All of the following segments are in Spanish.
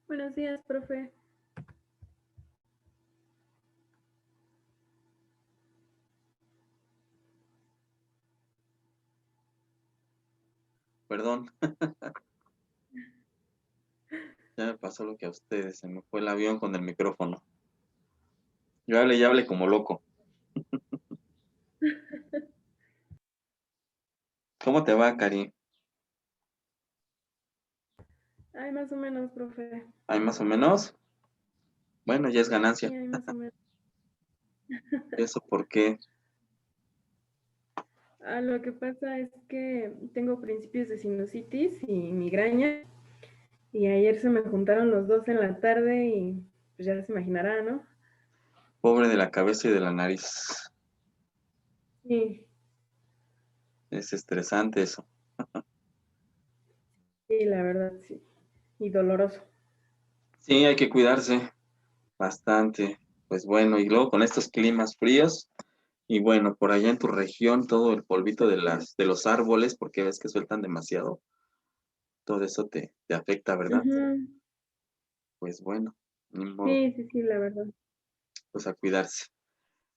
Buenos días, profe. Perdón. Ya me pasó lo que a ustedes, se me fue el avión con el micrófono. Yo hable y hable como loco. ¿Cómo te va, Cari? Ay, más o menos, profe. ¿Hay más o menos? Bueno, ya es Sí, ganancia. hay más o menos. ¿Eso por qué? Lo que pasa es que tengo principios de sinusitis y migraña. Y ayer se me juntaron los dos en la tarde y pues ya se imaginará, ¿no? Pobre de la cabeza y de la nariz. Sí, Es estresante eso. sí, la verdad, sí. Y doloroso. Sí, hay que cuidarse bastante. Pues bueno, y luego con estos climas fríos, y bueno, por allá en tu región, todo el polvito de los árboles, porque ves que sueltan demasiado, todo eso te afecta, ¿verdad? Ujú. Pues bueno, ni modo, Sí, sí, sí, la verdad. pues a cuidarse.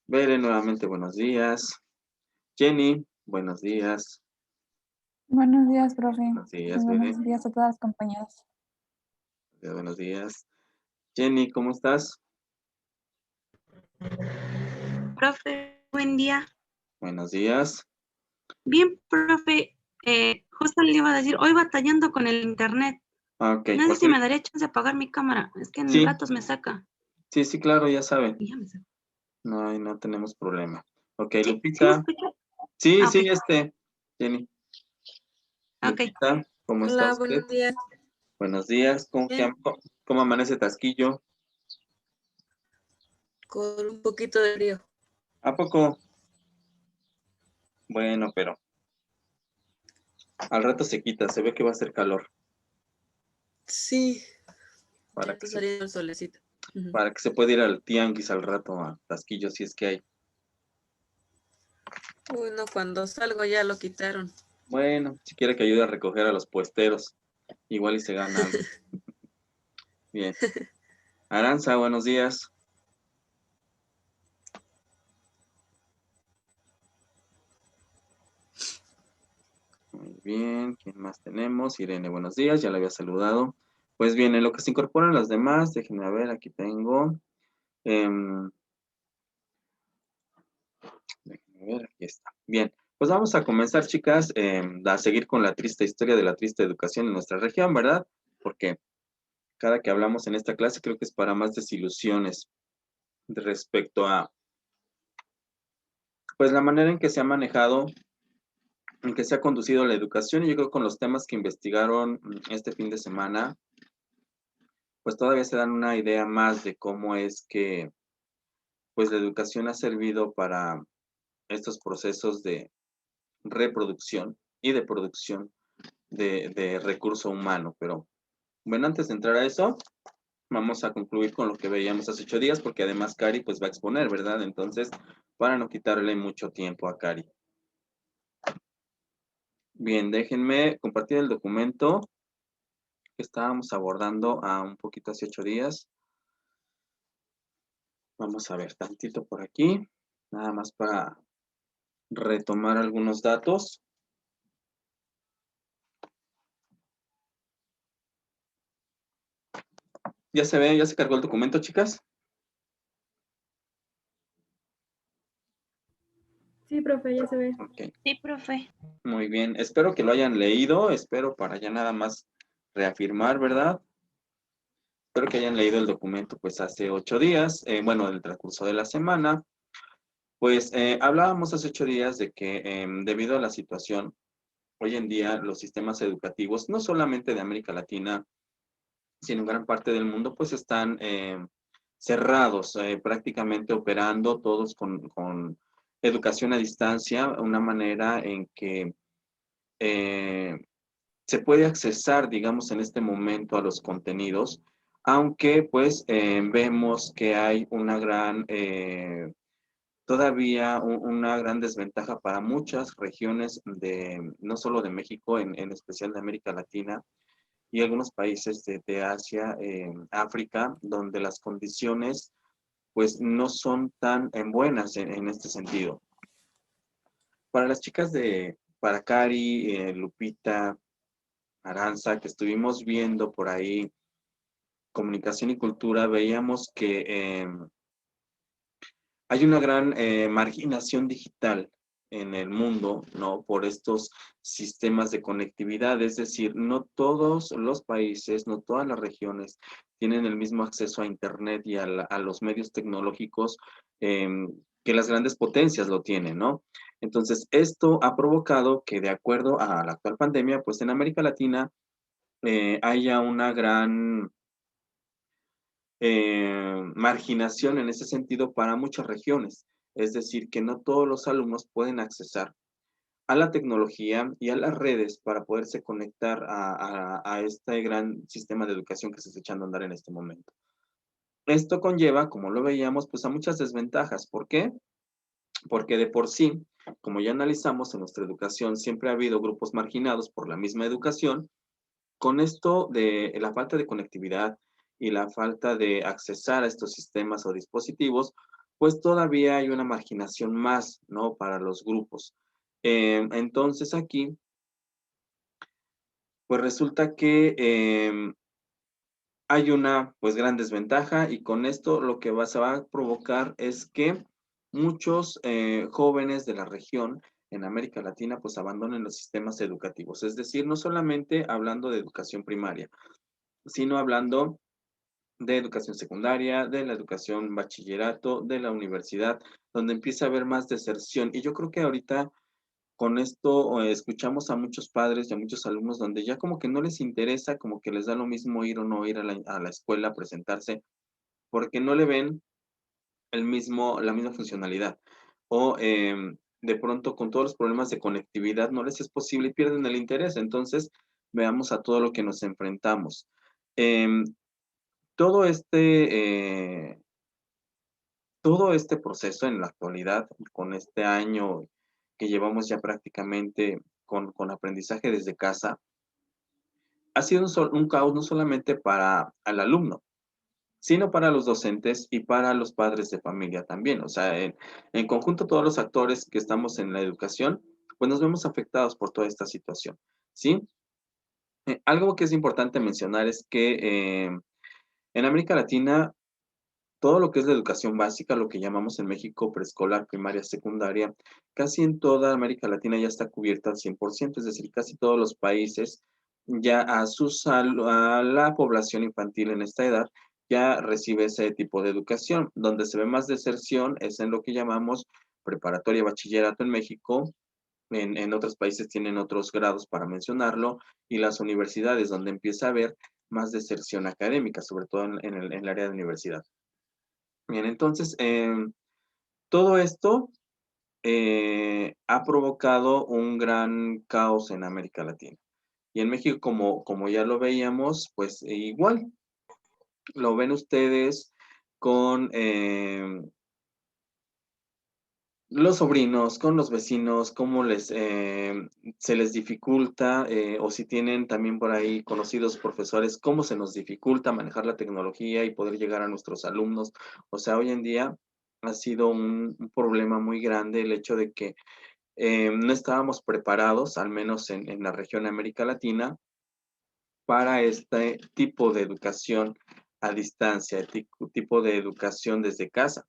Bere, nuevamente buenos días. Jenny, buenos días. Buenos días, profe. Buenos días, Bere. Buenos días a todas las compañeras. Buenos días. Jenny, ¿cómo estás? Profe, buen día. Buenos días. Bien, profe, justo le iba a decir, hoy batallando con el internet. Ok, No sé si me daría chance de apagar mi cámara, es que en sí, ratos me saca. sí, claro, ya saben. Y ya me saca. No tenemos problema. Ok, ¿Sí? ¿Sí me Lupita. escucha? Sí, Ah, ok. Jenny. Ok. Lupita, ¿cómo está Hola, usted? buenos días. Buenos días. Bien, ¿Cómo amanece Tasquillo? con un poquito de frío. ¿A poco? Bueno, pero al rato se quita, se ve que va a hacer calor Sí, ya para que está se, saliendo el solecito. Ujú. para que se pueda ir al tianguis al rato a Tasquillo, si es que hay. Uy, no, cuando salgo ya lo quitaron. Bueno, si quiere que ayude a recoger a los puesteros, igual y se gana algo. Bien. Aranza, buenos días. Muy bien, ¿quién más tenemos? Irene, buenos días, ya la había saludado. Pues bien, en lo que se incorporan las demás, déjenme ver, aquí tengo. Déjenme ver, aquí está. Bien, pues vamos a comenzar, chicas, a seguir con la triste historia de la triste educación en nuestra región, ¿verdad? Porque cada que hablamos en esta clase creo que es para más desilusiones respecto a, pues, la manera en que se ha manejado, en que se ha conducido la educación, y yo creo con los temas que investigaron este fin de semana, pues todavía se dan una idea más de cómo es que, pues, la educación ha servido para estos procesos de reproducción y de producción de recurso humano. Pero bueno, antes de entrar a eso, vamos a concluir con lo que veíamos hace 8 días, porque además Cari pues va a exponer, ¿verdad? Entonces, para no quitarle mucho tiempo a Cari. Bien, déjenme compartir el documento que estábamos abordando a un poquito hace 8 días. Vamos a ver tantito por aquí, nada más para retomar algunos datos. ¿Ya se ve, ya se cargó el documento, chicas? Sí, profe, ya se ve. Ok, Sí, profe. muy bien. Espero que lo hayan leído, espero para ya nada más reafirmar, ¿verdad? Espero que hayan leído el documento pues hace 8 días, bueno, en el transcurso de la semana. Pues hablábamos hace 8 días de que debido a la situación, hoy en día los sistemas educativos, no solamente de América Latina, sino en gran parte del mundo, pues están cerrados, prácticamente operando todos con educación a distancia, una manera en que eh, se puede accesar, digamos, en este momento a los contenidos, aunque pues vemos que hay una gran, todavía una gran desventaja para muchas regiones de, no solo de México, en especial de América Latina, y algunos países de Asia, África, donde las condiciones pues no son tan buenas en este sentido. Para las chicas para Cari, Lupita, Aranza, que estuvimos viendo por ahí comunicación y cultura, veíamos que hay una gran marginación digital en el mundo, ¿no? Por estos sistemas de conectividad, es decir, no todos los países, no todas las regiones tienen el mismo acceso a Internet y a los medios tecnológicos que las grandes potencias lo tienen, ¿no? Entonces, esto ha provocado que, de acuerdo a la actual pandemia, pues en América Latina haya una gran marginación en ese sentido para muchas regiones. Es decir, que no todos los alumnos pueden accesar a la tecnología y a las redes para poderse conectar a este gran sistema de educación que se está echando a andar en este momento. Esto conlleva, como lo veíamos, pues a muchas desventajas. ¿Por qué? Porque de por sí, como ya analizamos en nuestra educación, siempre ha habido grupos marginados por la misma educación. Con esto de la falta de conectividad y la falta de accesar a estos sistemas o dispositivos, pues todavía hay una marginación más, ¿no? Para los grupos. Entonces aquí, pues resulta que hay una, pues, gran desventaja y con esto lo que se va a provocar es que muchos jóvenes de la región en América Latina, pues, abandonen los sistemas educativos. Es decir, no solamente hablando de educación primaria, sino hablando de educación secundaria, de la educación bachillerato, de la universidad, donde empieza a haber más deserción. Y yo creo que ahorita con esto escuchamos a muchos padres y a muchos alumnos donde ya como que no les interesa, como que les da lo mismo ir o no ir a la escuela a presentarse, porque no le ven la misma funcionalidad. O de pronto con todos los problemas de conectividad no les es posible y pierden el interés. Entonces, veamos a todo lo que nos enfrentamos. Em, todo todo este proceso en la actualidad, con este año que llevamos ya prácticamente con aprendizaje desde casa, ha sido un caos no solamente para el alumno, sino para los docentes y para los padres de familia también. O sea, en conjunto todos los actores que estamos en la educación, pues nos vemos afectados por toda esta situación, ¿sí? Algo que es importante mencionar es que en América Latina todo lo que es la educación básica, lo que llamamos en México preescolar, primaria, secundaria, casi en toda América Latina ya está cubierta al 100%, es decir, casi todos los países ya a la población infantil en esta edad ya recibe ese tipo de educación. Donde se ve más deserción es en lo que llamamos preparatoria, bachillerato en México. En otros países tienen otros grados para mencionarlo, y las universidades, donde empieza a haber más deserción académica, sobre todo en el área de universidad. Bien, entonces, todo esto ha provocado un gran caos en América Latina. Y en México, como ya lo veíamos, pues igual, lo ven ustedes con los sobrinos, con los vecinos, cómo se les dificulta, o si tienen también por ahí conocidos profesores, cómo se nos dificulta manejar la tecnología y poder llegar a nuestros alumnos. O sea, hoy en día ha sido un problema muy grande el hecho de que no estábamos preparados, al menos en la región de América Latina, para este tipo de educación a distancia, tipo de educación desde casa.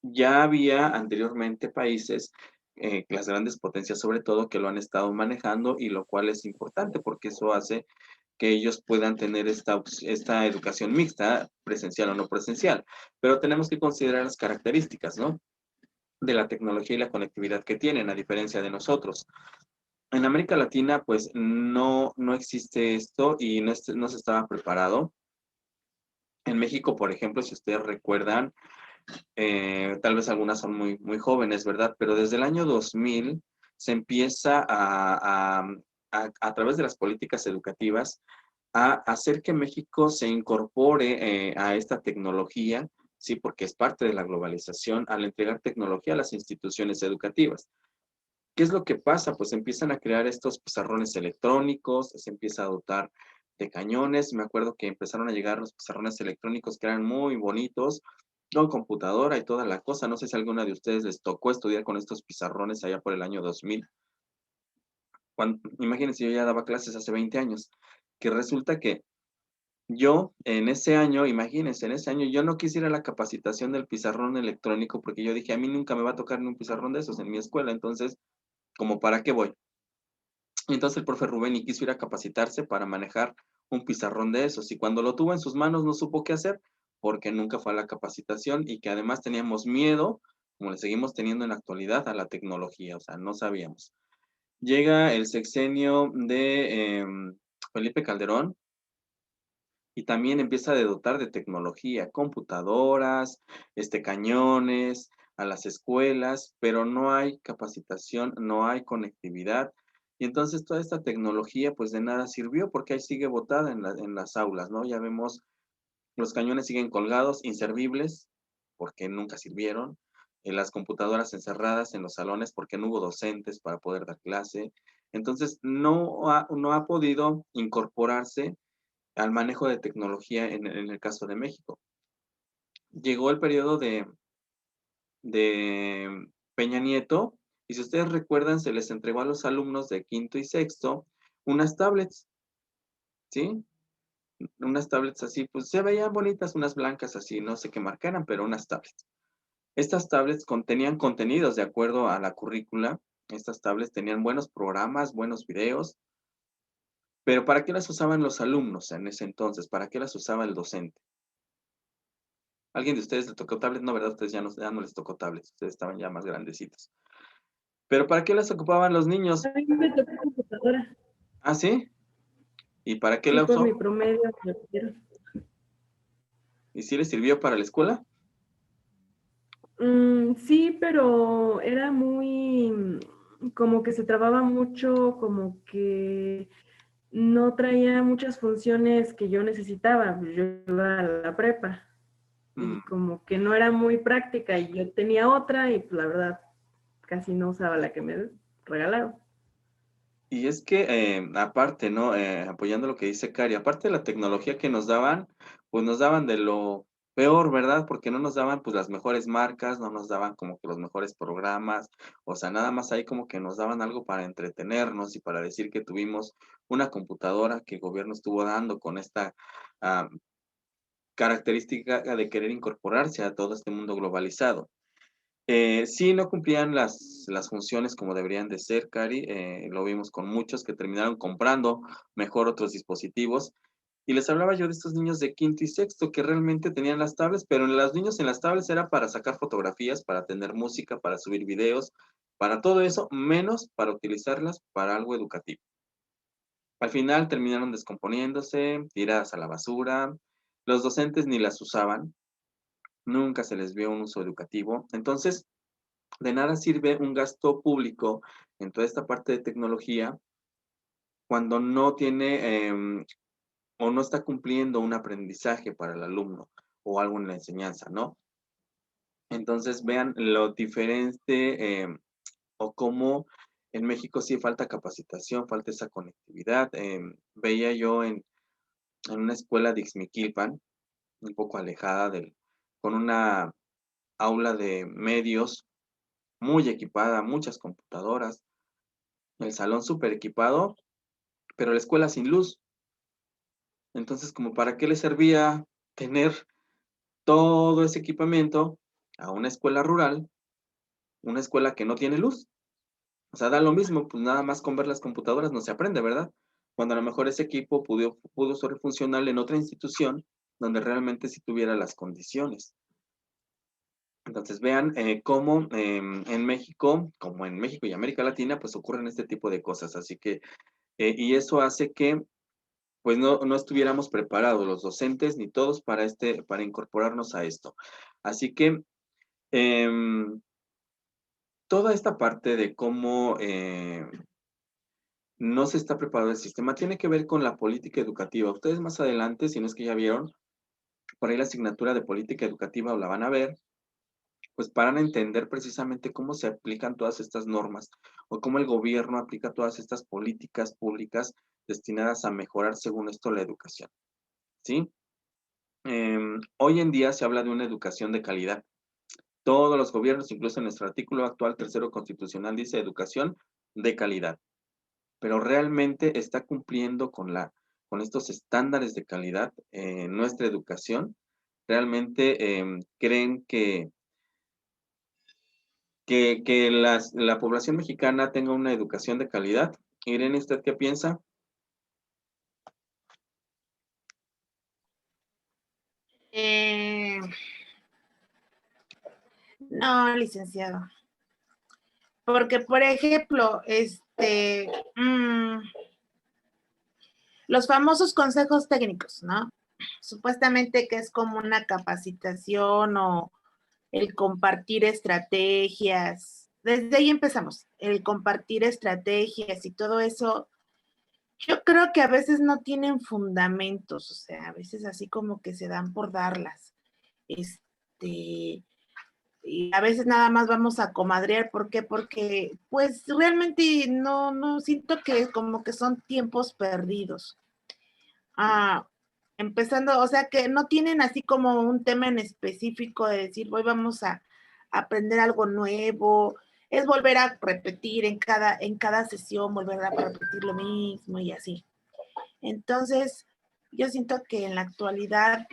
Ya había anteriormente países, las grandes potencias sobre todo, que lo han estado manejando, y lo cual es importante porque eso hace que ellos puedan tener esta educación mixta, presencial o no presencial. Pero tenemos que considerar las características, ¿no? De la tecnología y la conectividad que tienen, a diferencia de nosotros. En América Latina, pues no existe esto y no se estaba preparado. En México, por ejemplo, si ustedes recuerdan, tal vez algunas son muy jóvenes, ¿verdad? Pero desde el año 2000 se empieza a través de las políticas educativas, a hacer que México se incorpore a esta tecnología, sí, porque es parte de la globalización, al entregar tecnología a las instituciones educativas. ¿Qué es lo que pasa? Pues empiezan a crear estos pizarrones electrónicos, se empieza a dotar de cañones. Me acuerdo que empezaron a llegar los pizarrones electrónicos que eran muy bonitos, con computadora y toda la cosa. No sé si a alguna de ustedes les tocó estudiar con estos pizarrones allá por el año 2000. Imagínense, yo ya daba clases hace 20 años, que resulta que yo en ese año, imagínense, en ese año yo no quisiera la capacitación del pizarrón electrónico porque yo dije, a mí nunca me va a tocar ni un pizarrón de esos en mi escuela, entonces, ¿como para qué voy? Y entonces el profe Rubén y quiso ir a capacitarse para manejar un pizarrón de esos, y cuando lo tuvo en sus manos no supo qué hacer porque nunca fue a la capacitación y que además teníamos miedo, como le seguimos teniendo en la actualidad, a la tecnología, o sea, no sabíamos. Llega el sexenio de Felipe Calderón y también empieza a dotar de tecnología, computadoras, cañones a las escuelas, pero no hay capacitación, no hay conectividad. Y entonces toda esta tecnología pues de nada sirvió porque ahí sigue botada en las aulas, ¿no? Ya vemos, los cañones siguen colgados, inservibles, porque nunca sirvieron. Las computadoras encerradas en los salones porque no hubo docentes para poder dar clase. Entonces no ha podido incorporarse al manejo de tecnología en el caso de México. Llegó el periodo de Peña Nieto, y si ustedes recuerdan, se les entregó a los alumnos de quinto y sexto unas tablets, ¿sí? Unas tablets así, pues se veían bonitas, unas blancas así, no sé qué marca eran, pero unas tablets. Estas tablets contenían contenidos de acuerdo a la currícula. Estas tablets tenían buenos programas, buenos videos, pero ¿para qué las usaban los alumnos en ese entonces? ¿Para qué las usaba el docente? ¿Alguien de ustedes le tocó tablets? No, ¿verdad? Ustedes ya no les tocó tablets, ustedes estaban ya más grandecitos. ¿Pero para qué las ocupaban los niños? A mí me tocó computadora. ¿Ah, sí? ¿Y para qué Sí, la por mi usó? promedio me pusieron. ¿Y sí le sirvió para la escuela? Sí, pero era muy, como que se trababa mucho, como que no traía muchas funciones que yo necesitaba. Yo iba a la prepa y Mm. como que no era muy práctica y yo tenía otra y pues la verdad casi no usaba la que me regalaron. Y es que, aparte, ¿no? Apoyando lo que dice Cari, aparte de la tecnología que nos daban, pues nos daban de lo peor, ¿verdad? Porque no nos daban pues las mejores marcas, no nos daban como que los mejores programas, o sea, nada más ahí como que nos daban algo para entretenernos y para decir que tuvimos una computadora que el gobierno estuvo dando con esta ah, característica de querer incorporarse a todo este mundo globalizado. Sí, no cumplían las funciones como deberían de ser, Cari. Lo vimos con muchos que terminaron comprando mejor otros dispositivos. Y les hablaba yo de estos niños de quinto y sexto que realmente tenían las tablets, pero los niños en las tablets era para sacar fotografías, para tener música, para subir videos, para todo eso, menos para utilizarlas para algo educativo. Al final terminaron descomponiéndose, tiradas a la basura. Los docentes ni las usaban, nunca se les vio un uso educativo. Entonces, de nada sirve un gasto público en toda esta parte de tecnología cuando no tiene o no está cumpliendo un aprendizaje para el alumno o algo en la enseñanza, ¿no? Entonces vean lo diferente o cómo en México sí falta capacitación, falta esa conectividad. Veía yo en una escuela de Ixmiquilpan, un poco alejada con una aula de medios muy equipada, muchas computadoras, el salón súper equipado, pero la escuela sin luz. Entonces, ¿como para qué le servía tener todo ese equipamiento a una escuela rural, una escuela que no tiene luz? O sea, da lo mismo, pues nada más con ver las computadoras no se aprende, ¿verdad? Cuando a lo mejor ese equipo pudo ser funcional en otra institución donde realmente sí tuviera las condiciones. Entonces vean cómo en México, como en México y América Latina, pues ocurren este tipo de cosas. Así que, y eso hace que pues no estuviéramos preparados los docentes ni todos para incorporarnos a esto. Así que toda esta parte de cómo no se está preparado el sistema tiene que ver con la política educativa. Ustedes más adelante, si no es que ya vieron, por ahí la asignatura de política educativa la van a ver, pues para entender precisamente cómo se aplican todas estas normas o cómo el gobierno aplica todas estas políticas públicas destinadas a mejorar, según esto, la educación, ¿sí? Hoy en día se habla de una educación de calidad. Todos los gobiernos, incluso en nuestro artículo actual tercero constitucional, dice educación de calidad, pero realmente está cumpliendo con estos estándares de calidad nuestra educación. Realmente creen que la población mexicana tenga una educación de calidad. Irene, ¿usted qué piensa? No, licenciado. Porque, por ejemplo, los famosos consejos técnicos, ¿no? Supuestamente que es como una capacitación o el compartir estrategias. Desde ahí empezamos, el compartir estrategias y todo eso. Yo creo que a veces no tienen fundamentos, o sea, a veces así como que se dan por darlas. Y a veces nada más vamos a comadrear. ¿Por qué? Porque pues realmente no siento que como que son tiempos perdidos. Empezando, o sea que no tienen así como un tema en específico de decir, hoy vamos a aprender algo nuevo, es volver a repetir en cada sesión, volver a repetir lo mismo y así. Entonces, yo siento que en la actualidad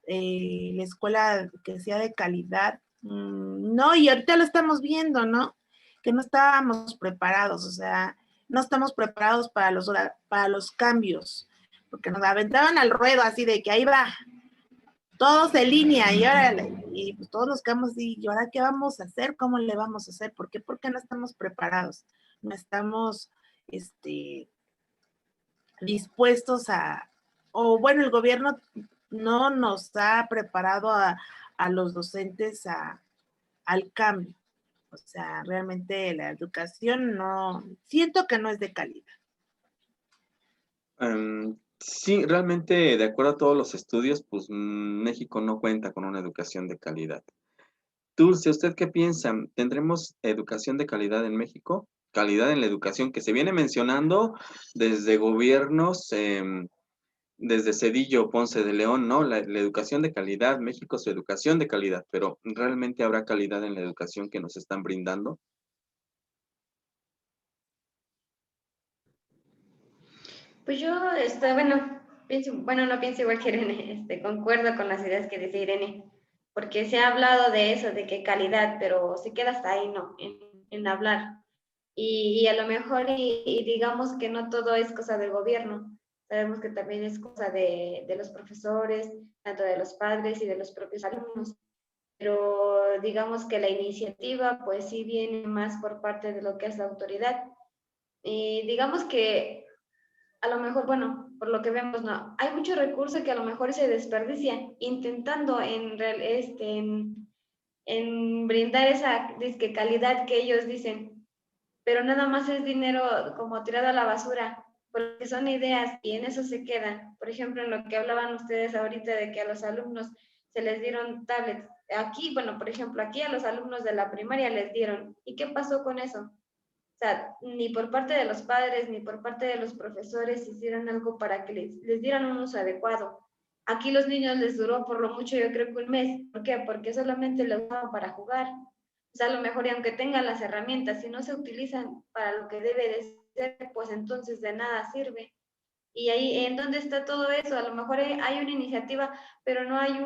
la escuela que sea de calidad, no, y ahorita lo estamos viendo, ¿no? Que no estábamos preparados, o sea, no estamos preparados para los cambios, porque nos aventaban al ruedo así de que ahí va, todos en línea, y órale, y pues todos nos quedamos así, ¿y ahora qué vamos a hacer? ¿Cómo le vamos a hacer? ¿Por qué? Porque no estamos preparados, no estamos, dispuestos o bueno, el gobierno no nos ha preparado a los docentes al cambio. O sea, realmente la educación no, siento que no es de calidad. Sí, realmente, de acuerdo a todos los estudios, pues México no cuenta con una educación de calidad. Dulce, ¿usted qué piensa? ¿Tendremos educación de calidad en México? Calidad en la educación que se viene mencionando desde gobiernos, desde Cedillo, Ponce de León, ¿no? La educación de calidad, México, su educación de calidad, pero ¿realmente habrá calidad en la educación que nos están brindando? Pues yo, bueno, no pienso igual que Irene, concuerdo con las ideas que dice Irene, porque se ha hablado de eso, de que calidad, pero se queda hasta ahí, ¿no? En hablar. Y a lo mejor, y digamos que no todo es cosa del gobierno, sabemos que también es cosa de los profesores, tanto de los padres y de los propios alumnos, pero digamos que la iniciativa, pues sí viene más por parte de lo que es la autoridad. Y digamos que a lo mejor, bueno, por lo que vemos, no, hay mucho recurso que a lo mejor se desperdicia intentando en brindar esa disque calidad que ellos dicen, pero nada más es dinero como tirado a la basura, porque son ideas y en eso se quedan. Por ejemplo, en lo que hablaban ustedes ahorita de que a los alumnos se les dieron tablets. Aquí, bueno, por ejemplo, aquí a los alumnos de la primaria les dieron. ¿Y qué pasó con eso? O sea, ni por parte de los padres ni por parte de los profesores hicieron algo para que les dieran un uso adecuado. Aquí los niños les duró por lo mucho, yo creo que un mes. ¿Por qué? Porque solamente lo usaban para jugar. O sea, a lo mejor, y aunque tengan las herramientas, si no se utilizan para lo que debe de ser, pues entonces de nada sirve. Y ahí, ¿en dónde está todo eso? A lo mejor hay una iniciativa, pero no hay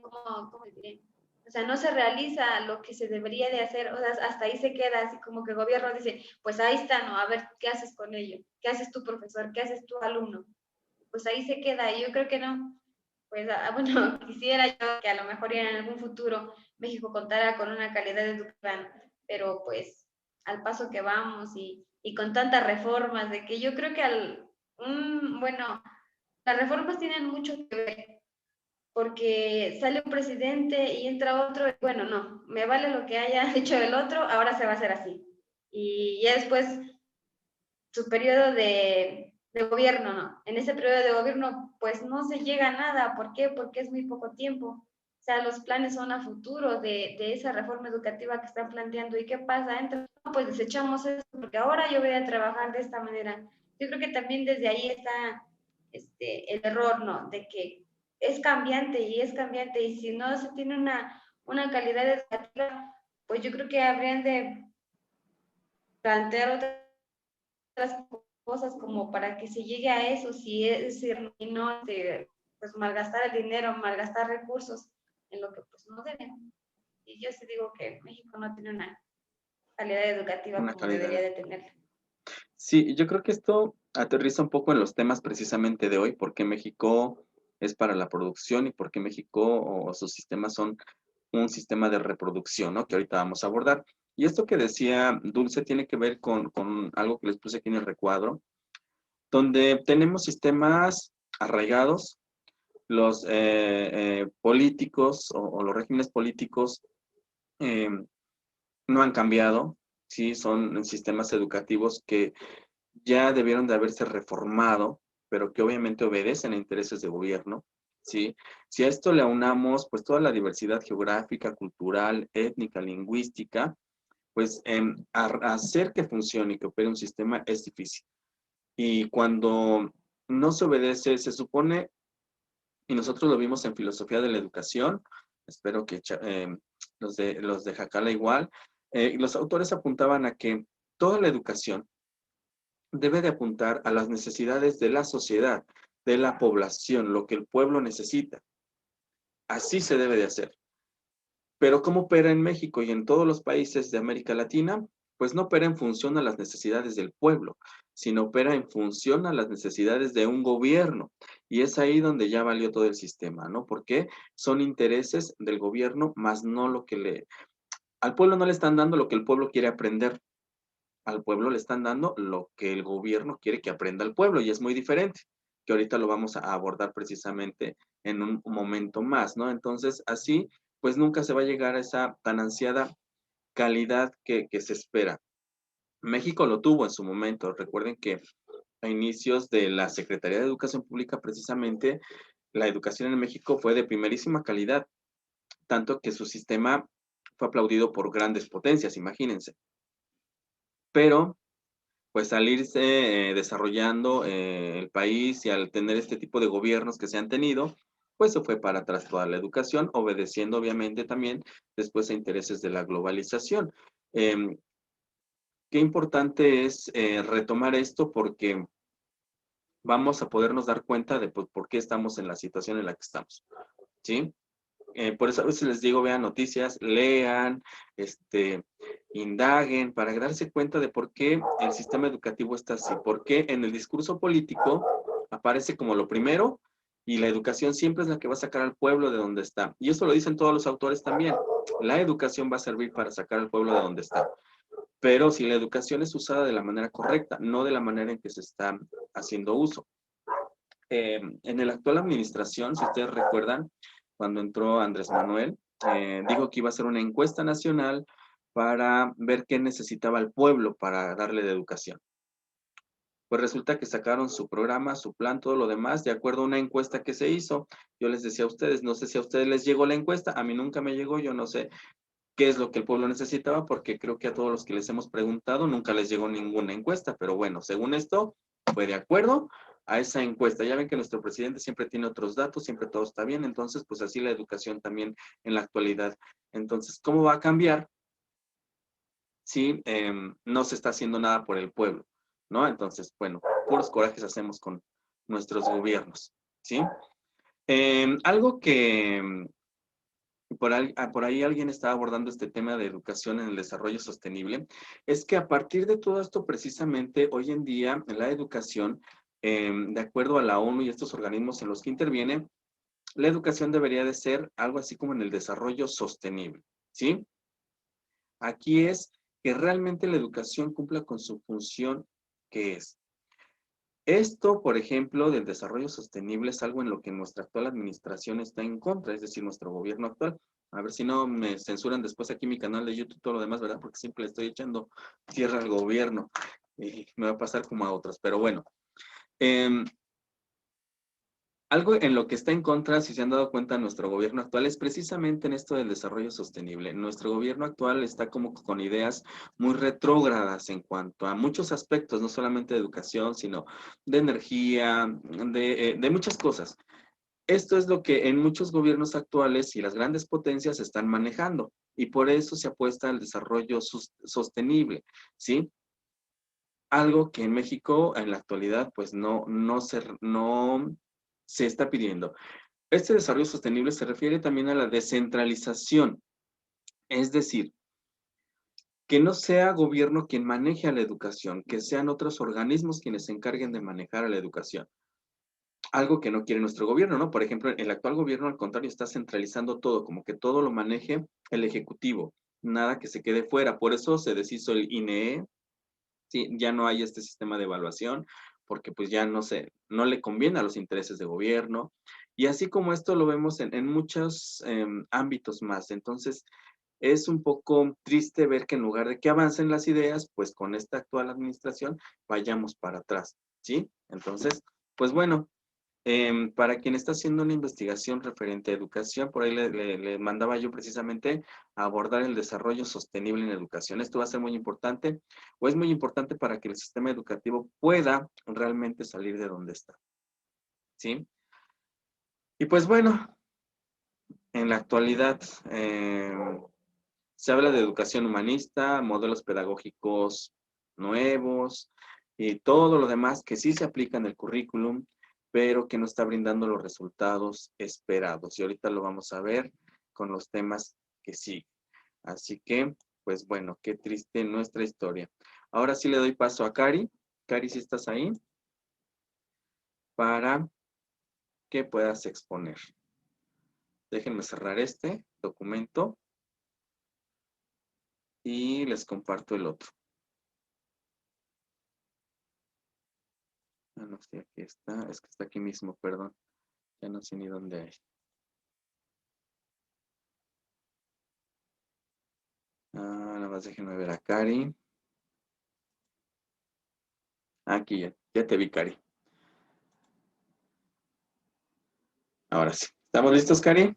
¿cómo diré? O sea, no se realiza lo que se debería de hacer, o sea, hasta ahí se queda, así como que el gobierno dice, pues ahí está, ¿no? A ver, ¿qué haces con ello? ¿Qué haces tu profesor? ¿Qué haces tu alumno? Pues ahí se queda, y yo creo que no. Pues, bueno, quisiera yo que a lo mejor en algún futuro México contara con una calidad educativa, pero pues al paso que vamos y con tantas reformas, de que yo creo que bueno, las reformas tienen mucho que ver, porque sale un presidente y entra otro, y bueno, no, me vale lo que haya hecho el otro, ahora se va a hacer así. Y ya después, su periodo de gobierno, ¿no? En ese periodo de gobierno, pues no se llega a nada. ¿Por qué? Porque es muy poco tiempo. O sea, los planes son a futuro de esa reforma educativa que están planteando. ¿Y qué pasa? Entonces, no, pues desechamos eso, porque ahora yo voy a trabajar de esta manera. Yo creo que también desde ahí está el error, ¿no? De que es cambiante, y si no se tiene una calidad educativa, pues yo creo que habrían de plantear otras cosas como para que se llegue a eso, si es decir, y no pues malgastar el dinero, malgastar recursos en lo que pues no deben. Y yo sí digo que México no tiene una calidad educativa Una como calidad. debería de tenerla. Sí, yo creo que esto aterriza un poco en los temas precisamente de hoy, porque México es para la producción y porque México o sus sistemas son un sistema de reproducción, ¿no? Que ahorita vamos a abordar. Y esto que decía Dulce tiene que ver con algo que les puse aquí en el recuadro, donde tenemos sistemas arraigados, los políticos o los regímenes políticos eh, no han cambiado, ¿sí? Son sistemas educativos que ya debieron de haberse reformado, pero que obviamente obedecen a intereses de gobierno, ¿sí? Si a esto le aunamos, pues toda la diversidad geográfica, cultural, étnica, lingüística, pues hacer que funcione y que opere un sistema es difícil. Y cuando no se obedece, se supone, y nosotros lo vimos en filosofía de la educación, espero que los de Jacala igual, los autores apuntaban a que toda la educación debe de apuntar a las necesidades de la sociedad, de la población, lo que el pueblo necesita. Así se debe de hacer. Pero ¿cómo opera en México y en todos los países de América Latina? Pues no opera en función a las necesidades del pueblo, sino opera en función a las necesidades de un gobierno. Y es ahí donde ya valió todo el sistema, ¿no? Porque son intereses del gobierno, más no lo que al pueblo no le están dando lo que el pueblo quiere aprender. Al pueblo le están dando lo que el gobierno quiere que aprenda el pueblo y es muy diferente, que ahorita lo vamos a abordar precisamente en un momento más, ¿no? Entonces, así, pues nunca se va a llegar a esa tan ansiada calidad que se espera. México lo tuvo en su momento. Recuerden que a inicios de la Secretaría de Educación Pública, precisamente, la educación en México fue de primerísima calidad, tanto que su sistema fue aplaudido por grandes potencias, imagínense. Pero pues al irse desarrollando el país y al tener este tipo de gobiernos que se han tenido, pues se fue para atrás toda la educación, obedeciendo obviamente también después a intereses de la globalización. Qué importante es retomar esto porque vamos a podernos dar cuenta de pues, por qué estamos en la situación en la que estamos, ¿sí? Por eso a veces les digo, vean noticias, lean, indaguen para darse cuenta de por qué el sistema educativo está así, por qué en el discurso político aparece como lo primero y la educación siempre es la que va a sacar al pueblo de donde está. Y eso lo dicen todos los autores también. La educación va a servir para sacar al pueblo de donde está. Pero si la educación es usada de la manera correcta, no de la manera en que se está haciendo uso. En la actual administración, si ustedes recuerdan, cuando entró Andrés Manuel, dijo que iba a hacer una encuesta nacional para ver qué necesitaba el pueblo para darle de educación. Pues resulta que sacaron su programa, su plan, todo lo demás, de acuerdo a una encuesta que se hizo. Yo les decía a ustedes, no sé si a ustedes les llegó la encuesta, a mí nunca me llegó, yo no sé qué es lo que el pueblo necesitaba, porque creo que a todos los que les hemos preguntado nunca les llegó ninguna encuesta, pero bueno, según esto, fue de acuerdo a esa encuesta. Ya ven que nuestro presidente siempre tiene otros datos, siempre todo está bien, entonces pues así la educación también en la actualidad. Entonces, ¿cómo va a cambiar si no se está haciendo nada por el pueblo? ¿No? Entonces, bueno, puros corajes hacemos con nuestros gobiernos, ¿sí? Algo que por ahí alguien estaba abordando este tema de educación en el desarrollo sostenible, es que a partir de todo esto, precisamente, hoy en día, la educación, de acuerdo a la ONU y estos organismos en los que intervienen, la educación debería de ser algo así como en el desarrollo sostenible, ¿sí? Aquí es que realmente la educación cumpla con su función que es. Esto, por ejemplo, del desarrollo sostenible es algo en lo que nuestra actual administración está en contra, es decir, nuestro gobierno actual. A ver si no me censuran después aquí mi canal de YouTube, todo lo demás, ¿verdad? Porque siempre le estoy echando tierra al gobierno y me va a pasar como a otros. Pero bueno, Algo en lo que está en contra, si se han dado cuenta, nuestro gobierno actual es precisamente en esto del desarrollo sostenible. Nuestro gobierno actual está como con ideas muy retrógradas en cuanto a muchos aspectos, no solamente de educación, sino de energía, de muchas cosas. Esto es lo que en muchos gobiernos actuales y las grandes potencias están manejando, y por eso se apuesta al desarrollo sostenible, ¿sí? Algo que en México en la actualidad pues no se está pidiendo. Este desarrollo sostenible se refiere también a la descentralización, es decir, que no sea gobierno quien maneje a la educación, que sean otros organismos quienes se encarguen de manejar a la educación. Algo que no quiere nuestro gobierno, ¿no? Por ejemplo, el actual gobierno, al contrario, está centralizando todo, como que todo lo maneje el Ejecutivo, nada que se quede fuera. Por eso se deshizo el INE, ¿sí? Ya no hay este sistema de evaluación, porque pues ya no le conviene a los intereses de gobierno. Y así como esto lo vemos en muchos ámbitos más. Entonces, es un poco triste ver que en lugar de que avancen las ideas, pues con esta actual administración vayamos para atrás, ¿sí? Entonces, pues bueno, para quien está haciendo una investigación referente a educación, por ahí le mandaba yo precisamente a abordar el desarrollo sostenible en educación. Esto va a ser muy importante, o es muy importante para que el sistema educativo pueda realmente salir de donde está, ¿sí? Y pues bueno, en la actualidad se habla de educación humanista, modelos pedagógicos nuevos y todo lo demás que sí se aplica en el currículum, pero que no está brindando los resultados esperados. Y ahorita lo vamos a ver con los temas que siguen. Así que, pues bueno, qué triste nuestra historia. Ahora sí le doy paso a Cari. Cari, si estás ahí, para que puedas exponer. Déjenme cerrar este documento y les comparto el otro. Ah, no sé, aquí está. Es que está aquí mismo, perdón. Ya no sé ni dónde hay. Nada más déjenme ver a Cari. Aquí ya te vi, Cari. Ahora sí. ¿Estamos listos, Cari?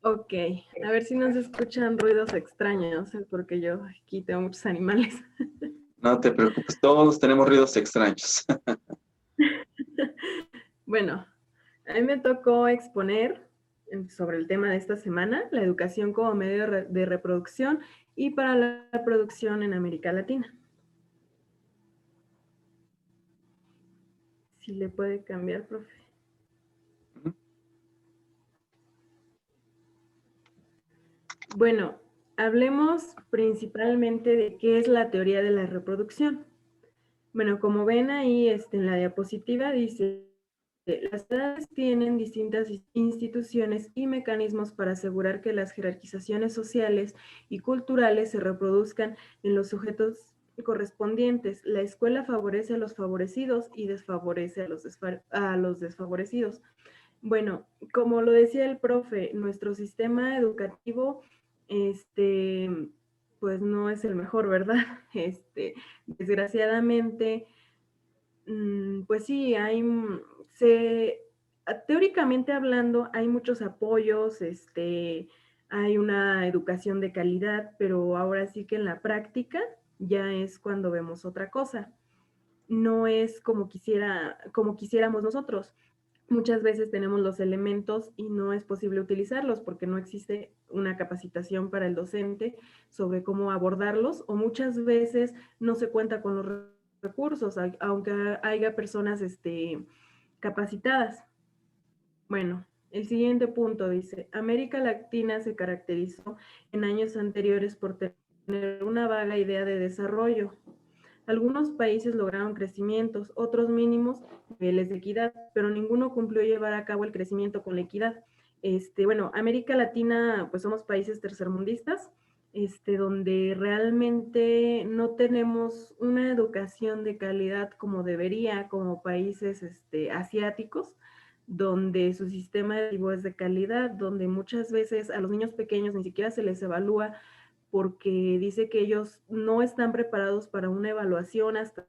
Ok, a ver si no se escuchan ruidos extraños, porque yo aquí tengo muchos animales. No te preocupes, todos tenemos ruidos extraños. Bueno, a mí me tocó exponer sobre el tema de esta semana, la educación como medio de reproducción y para la producción en América Latina. Si le puede cambiar, profe. Bueno, hablemos principalmente de qué es la teoría de la reproducción. Bueno, como ven ahí en la diapositiva dice, las edades tienen distintas instituciones y mecanismos para asegurar que las jerarquizaciones sociales y culturales se reproduzcan en los sujetos correspondientes. La escuela favorece a los favorecidos y desfavorece a los desfavorecidos. Bueno, como lo decía el profe, nuestro sistema educativo, pues no es el mejor, ¿verdad? Desgraciadamente, pues sí, teóricamente hablando, hay muchos apoyos, hay una educación de calidad, pero ahora sí que en la práctica ya es cuando vemos otra cosa. No es como quisiéramos nosotros. Muchas veces tenemos los elementos y no es posible utilizarlos porque no existe una capacitación para el docente sobre cómo abordarlos, o muchas veces no se cuenta con los recursos, aunque haya personas capacitadas. Bueno, el siguiente punto dice, América Latina se caracterizó en años anteriores por tener una vaga idea de desarrollo. Algunos países lograron crecimientos, otros mínimos niveles de equidad, pero ninguno cumplió llevar a cabo el crecimiento con la equidad. Bueno, América Latina, pues somos países tercermundistas, donde realmente no tenemos una educación de calidad como debería, como países asiáticos, donde su sistema educativo es de calidad, donde muchas veces a los niños pequeños ni siquiera se les evalúa porque dice que ellos no están preparados para una evaluación hasta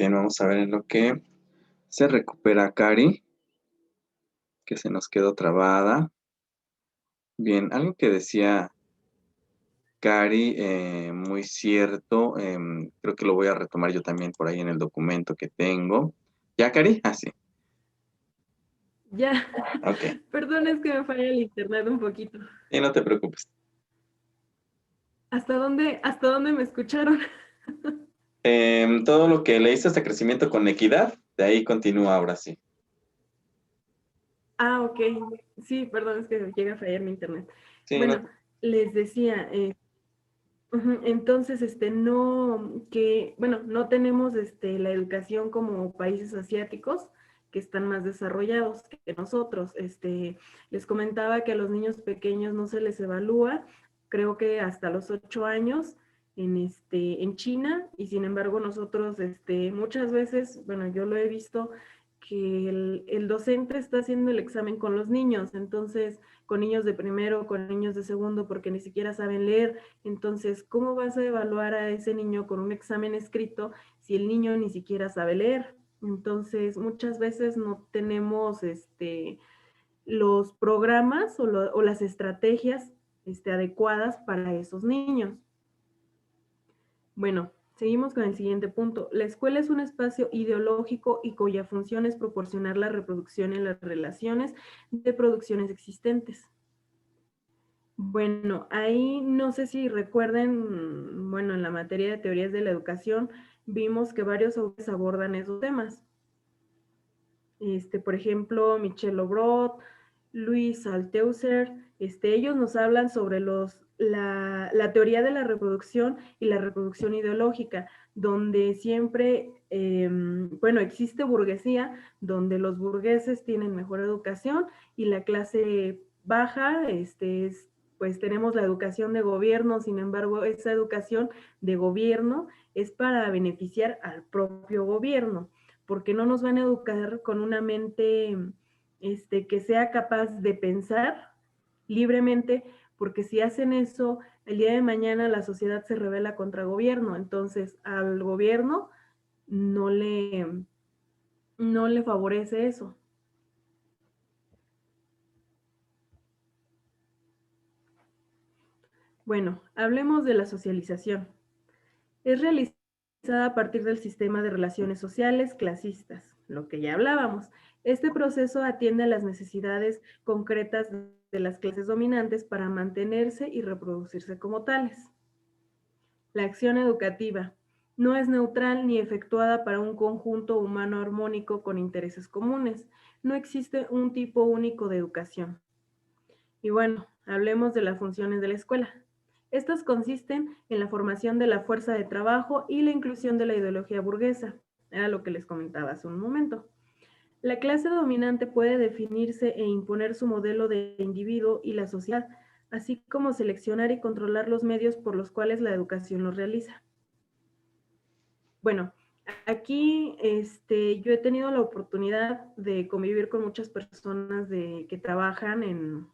Bien, vamos a ver en lo que se recupera Cari, que se nos quedó trabada. Bien, algo que decía Cari, muy cierto, creo que lo voy a retomar yo también por ahí en el documento que tengo. ¿Ya, Cari? Ah, sí, Ya, ok. perdón, es que me falla el internet un poquito. Y no te preocupes. Hasta dónde me escucharon? Todo lo que leíste hasta crecimiento con equidad, de ahí continúa ahora sí. Ah, ok. Sí, perdón, es que llega a fallar mi internet. Sí, no, Bueno, les decía, ujú, entonces, no, bueno, no tenemos, la educación como países asiáticos que están más desarrollados que nosotros. Les comentaba que a los niños pequeños no se les evalúa, creo que hasta los 8 años en China, y sin embargo nosotros, muchas veces, bueno, yo lo he visto, que el docente está haciendo el examen con los niños, entonces, con niños de primero, con niños de segundo, porque ni siquiera saben leer. Entonces, ¿cómo vas a evaluar a ese niño con un examen escrito si el niño ni siquiera sabe leer? Entonces, muchas veces no tenemos los programas o las estrategias adecuadas para esos niños. Bueno, seguimos con el siguiente punto. La escuela es un espacio ideológico y cuya función es proporcionar la reproducción en las relaciones de producciones existentes. Bueno, ahí no sé si recuerden, bueno, en la materia de teorías de la educación vimos que varios autores abordan esos temas. Por ejemplo, Michel Obrot, Luis Althusser, ellos nos hablan sobre la teoría de la reproducción y la reproducción ideológica, donde siempre, bueno, existe burguesía, donde los burgueses tienen mejor educación y la clase baja, pues tenemos la educación de gobierno, sin embargo, esa educación de gobierno es para beneficiar al propio gobierno, porque no nos van a educar con una mente que sea capaz de pensar libremente, porque si hacen eso, el día de mañana la sociedad se rebela contra el gobierno, entonces al gobierno no le, no le favorece eso. Bueno, hablemos de la socialización. Es realizada a partir del sistema de relaciones sociales clasistas, lo que ya hablábamos. Este proceso atiende a las necesidades concretas de las clases dominantes para mantenerse y reproducirse como tales. La acción educativa no es neutral ni efectuada para un conjunto humano armónico con intereses comunes. No existe un tipo único de educación. Y bueno, hablemos de las funciones de la escuela. Estas consisten en la formación de la fuerza de trabajo y la inclusión de la ideología burguesa. Era lo que les comentaba hace un momento. La clase dominante puede definirse e imponer su modelo de individuo y la sociedad, así como seleccionar y controlar los medios por los cuales la educación los realiza. Bueno, aquí yo he tenido la oportunidad de convivir con muchas personas que trabajan en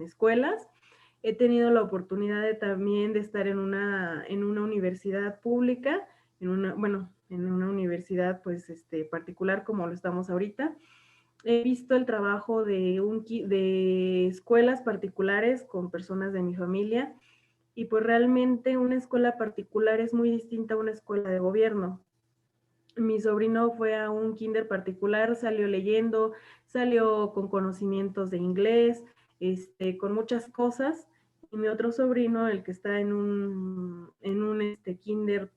escuelas. He tenido la oportunidad también de estar en una universidad pública, en una universidad particular como lo estamos ahorita. He visto el trabajo de escuelas particulares con personas de mi familia, y pues realmente una escuela particular es muy distinta a una escuela de gobierno. Mi sobrino fue a un kinder particular, salió leyendo, salió con conocimientos de inglés, con muchas cosas. Y mi otro sobrino, el que está en un kinder,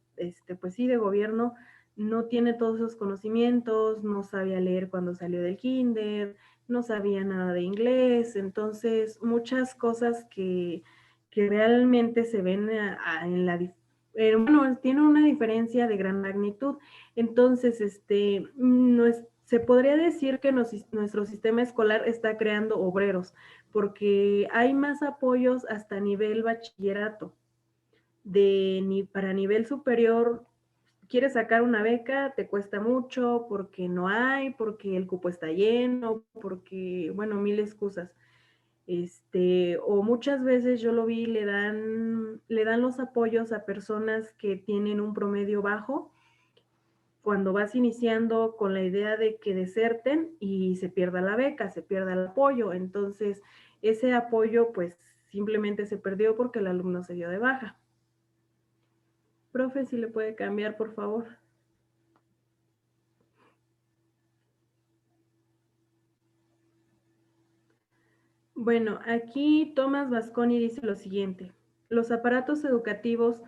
pues sí, de gobierno, no tiene todos esos conocimientos, no sabía leer cuando salió del kinder, no sabía nada de inglés. Entonces, muchas cosas que realmente se ven bueno, tiene una diferencia de gran magnitud. Entonces, se podría decir que nuestro sistema escolar está creando obreros, porque hay más apoyos hasta nivel bachillerato. Para nivel superior, quieres sacar una beca, te cuesta mucho, porque no hay, porque el cupo está lleno, porque, bueno, mil excusas. O muchas veces yo lo vi, le dan los apoyos a personas que tienen un promedio bajo, cuando vas iniciando con la idea de que deserten y se pierda la beca, se pierda el apoyo. Entonces, ese apoyo pues simplemente se perdió porque el alumno se dio de baja. Profe, si le puede cambiar, por favor. Bueno, aquí Tomás Vasconi dice lo siguiente. Los aparatos educativos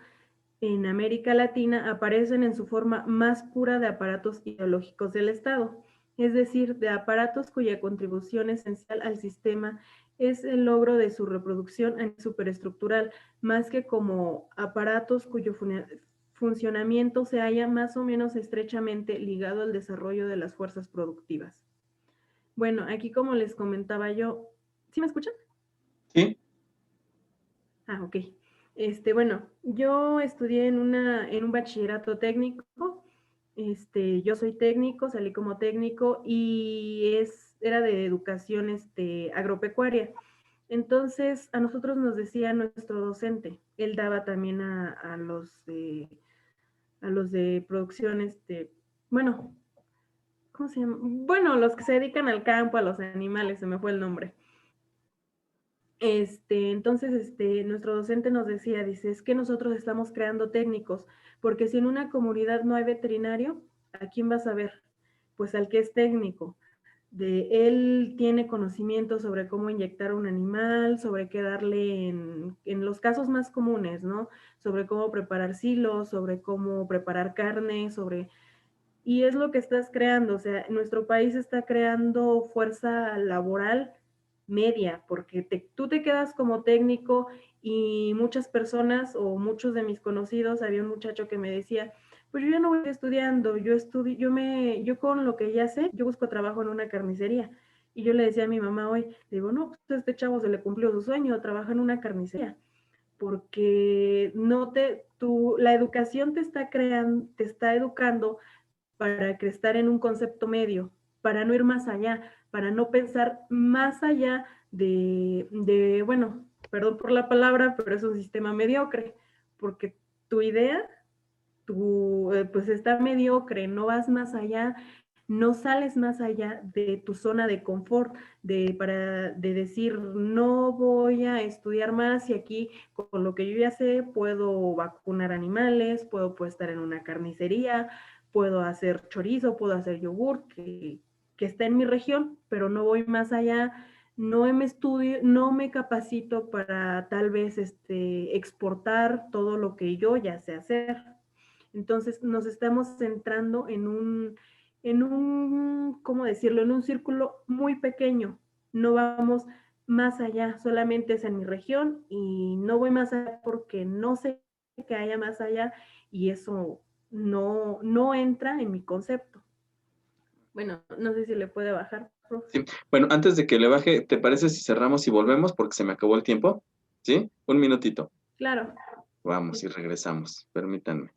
en América Latina aparecen en su forma más pura de aparatos ideológicos del Estado, es decir, de aparatos cuya contribución esencial al sistema es el logro de su reproducción superestructural, más que como aparatos cuyo funcionamiento se halla más o menos estrechamente ligado al desarrollo de las fuerzas productivas. Bueno, aquí como les comentaba yo, ¿sí me escuchan? Sí. Ah, ok. Bueno, yo estudié en un bachillerato técnico. Yo soy técnico, salí como técnico y era de educación agropecuaria. Entonces, a nosotros nos decía nuestro docente, él daba también a los de producción, bueno, ¿cómo se llama? Bueno, los que se dedican al campo, a los animales, se me fue el nombre. Entonces, nuestro docente nos decía, dice, es que nosotros estamos creando técnicos, porque si en una comunidad no hay veterinario, ¿a quién vas a ver? Pues al que es técnico. Él tiene conocimiento sobre cómo inyectar a un animal, sobre qué darle en los casos más comunes, ¿no? Sobre cómo preparar silos, sobre cómo preparar carne, y es lo que estás creando, o sea, nuestro país está creando fuerza laboral media, porque tú te quedas como técnico y muchas personas o muchos de mis conocidos, había un muchacho que me decía, pues yo ya no voy estudiando, yo con lo que ya sé, yo busco trabajo en una carnicería. Y yo le decía a mi mamá hoy, le digo, no, pues a este chavo se le cumplió su sueño, trabaja en una carnicería, porque la educación te está educando para estar en un concepto medio, para no ir más allá, para no pensar más allá bueno, perdón por la palabra, pero es un sistema mediocre, porque tu idea, pues está mediocre, no vas más allá, no sales más allá de tu zona de confort, de decir, no voy a estudiar más y aquí con lo que yo ya sé puedo vacunar animales, puedo estar en una carnicería, puedo hacer chorizo, puedo hacer yogur, que está en mi región, pero no voy más allá, no me capacito para tal vez exportar todo lo que yo ya sé hacer. Entonces nos estamos centrando en un, ¿cómo decirlo? En un círculo muy pequeño. No vamos más allá, solamente es en mi región y no voy más allá porque no sé que haya más allá y eso no entra en mi concepto. Bueno, no sé si le puede bajar, profe. Sí. Bueno, antes de que le baje, ¿te parece si cerramos y volvemos? Porque se me acabó el tiempo. ¿Sí? Un minutito. Claro. Vamos y regresamos. Permítanme.